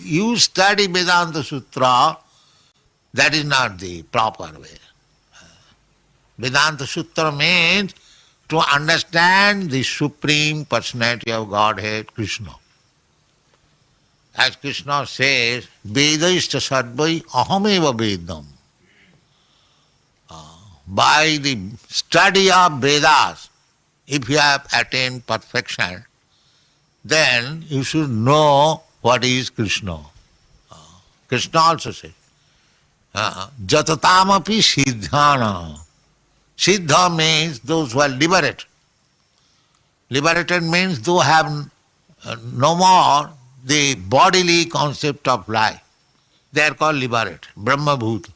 you study Vedanta Sutra, that is not the proper way. Vedanta Sutra means to understand the Supreme Personality of Godhead, Krishna. As Krishna says, Vedaista sarvai ahameva vedam. By the study of Vedas, if you have attained perfection, then you should know what is Krishna. Krishna also says, Jatatamapi siddhana. Siddha means those who are liberated. Liberated means those who have no more the bodily concept of life. They are called liberated, Brahma Bhuta.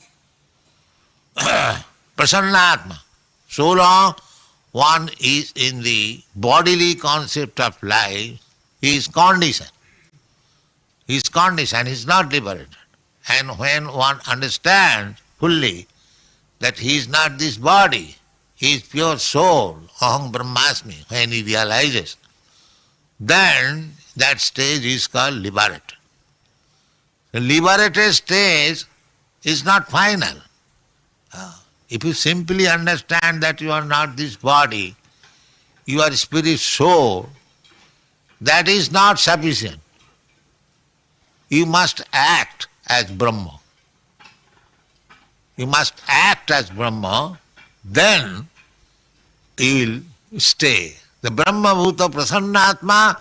Prasannatma. So long one is in the bodily concept of life, he is conditioned. He is conditioned, he is not liberated. And when one understands fully that he is not this body, he is pure soul, aham brahmasmi, when he realizes, then that stage is called liberated. The liberated stage is not final. If you simply understand that you are not this body, you are spirit soul, that is not sufficient. You must act as Brahma. You must act as Brahma, then you will stay. The Brahma Bhuta Prasannatma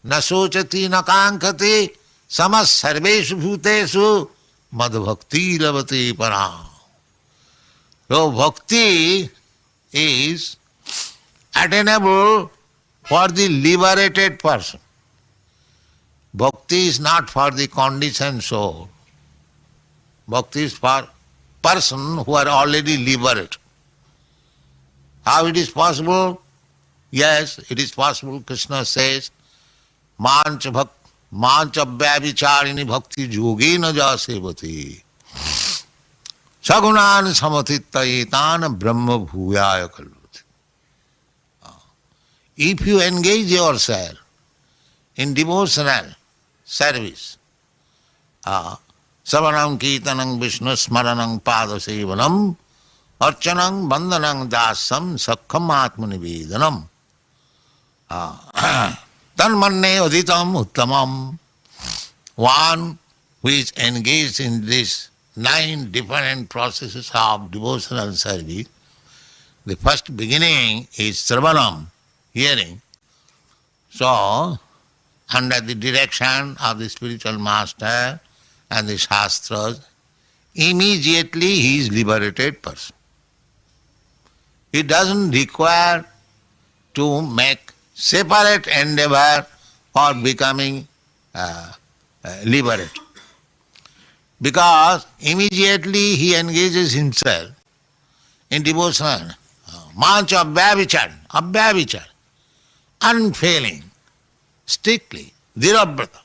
na sochati na kankati samas sarveshu bhutesu madbhakti lavati param. So bhakti is attainable for the liberated person. Bhakti is not for the conditioned soul. Bhakti is for person who are already liberated. How it is possible? Yes, it is possible. Krishna says, Mancha vyabhicharini bhakti yogena jasevati. Sagunan samatittayetan brahma bhuyaya kalvati. If you engage yourself in devotional service, savanam kirtanam vishnu smaranam padasevanam archanam bandhanam dasam sakham atmanivedanam tanmanne aditam uttamam. One who is engaged in this 9 different processes of devotional service, the first beginning is Sravanam, hearing. So, under the direction of the spiritual master and the Shastras, immediately he is liberated person. He doesn't require to make separate endeavor for becoming liberated. Because immediately he engages himself in devotion, mancha abhyavichar, unfailing, strictly, dhirabrata.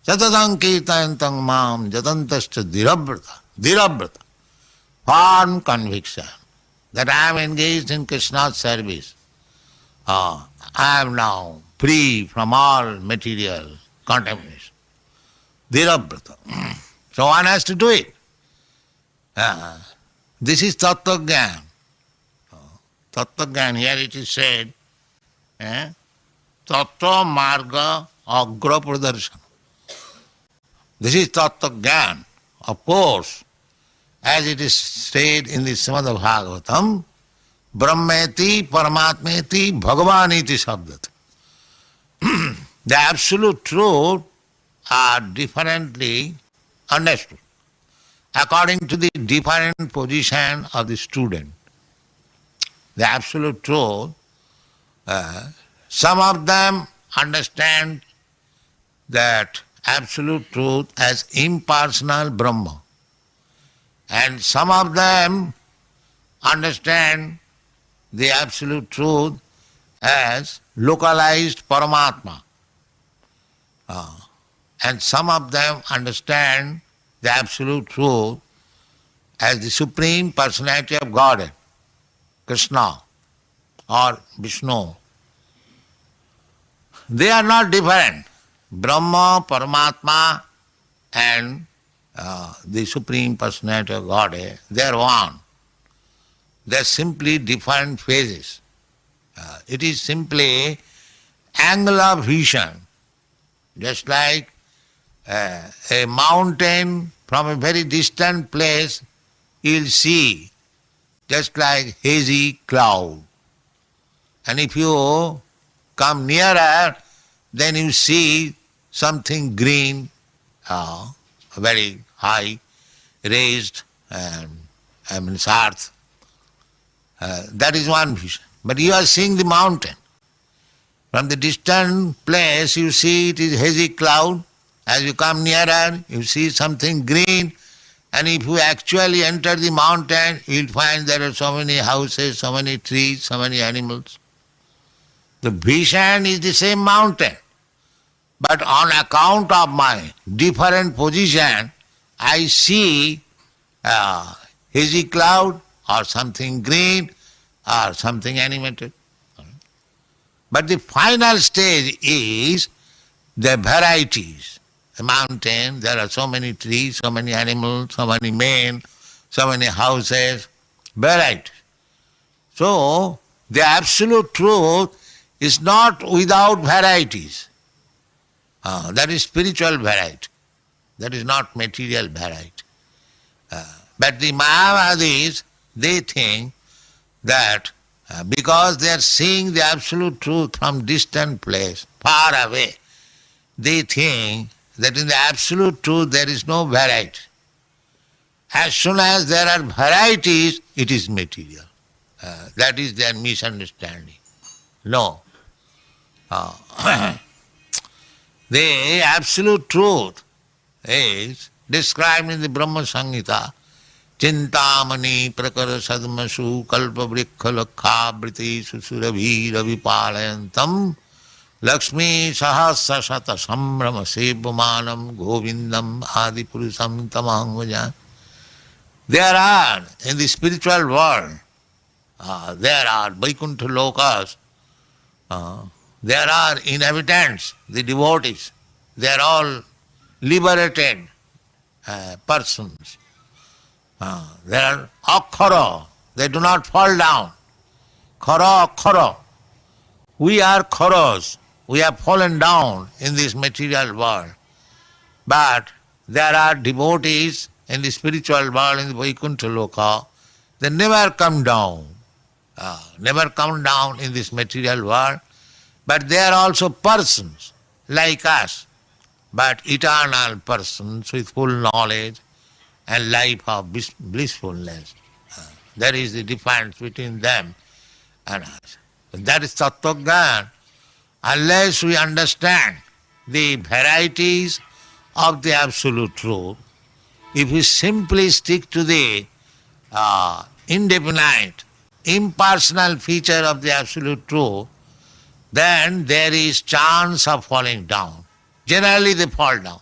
Satadam kirtantam mam jatantascha dhirabrata. Firm conviction that I am engaged in Krishna's service. I am now free from all material contamination. Dhirabrata. So one has to do it. This is Tattva Gyan. Tattva Gyan, here it is said, Tattva Marga Agra Pradarshana. This is Tattva Gyan. Of course, as it is said in the Srimad Bhagavatam, Brahmeti Paramatmeti Bhagavaniti Sabdat. The absolute truth are differently understood according to the different position of the student. The absolute truth, some of them understand that absolute truth as impersonal Brahma, and some of them understand the absolute truth as localized Paramatma. And some of them understand the absolute truth as the Supreme Personality of Godhead, Krishna or Vishnu. They are not different. Brahma, Paramatma, and the Supreme Personality of Godhead, they are one. They are simply different phases. It is simply angle of vision, just like a mountain from a very distant place you'll see just like hazy cloud. And if you come nearer, then you see something green, very high, raised, it's earth. That is one vision. But you are seeing the mountain. From the distant place you see it is hazy cloud. As you come nearer, you see something green. And if you actually enter the mountain, you will find there are so many houses, so many trees, so many animals. The vision is the same mountain. But on account of my different position, I see hazy cloud or something green or something animated. But the final stage is the varieties. A mountain, there are so many trees, so many animals, so many men, so many houses, variety. So, the absolute truth is not without varieties. That is spiritual variety. That is not material variety. But the Mayavadis, they think that because they are seeing the absolute truth from distant place, far away, they think that in the absolute truth there is no variety. As soon as there are varieties, it is material. That is their misunderstanding. No. The absolute truth is described in the Brahma Samhita. Chintamani prakara sadmasu kalpa vrikha lakha briti susurabhi ravipalayantam Lakshmi sahasra sata sambrama sevamanam govindam adipurusam tamahangvajan. There are, in the spiritual world, there are Vaikuntha lokas, there are inhabitants, the devotees, they are all liberated persons. They are akhara, they do not fall down. Khara, akhara. We are kharas, we have fallen down in this material world. But there are devotees in the spiritual world, in the Vaikuntha loka, they never come down. Never come down in this material world. But they are also persons like us, but eternal persons with full knowledge and life of blissfulness. There is the difference between them and us. That is Tattva-gyan. Unless we understand the varieties of the absolute truth, if we simply stick to the indefinite, impersonal feature of the absolute truth, then there is chance of falling down. Generally they fall down.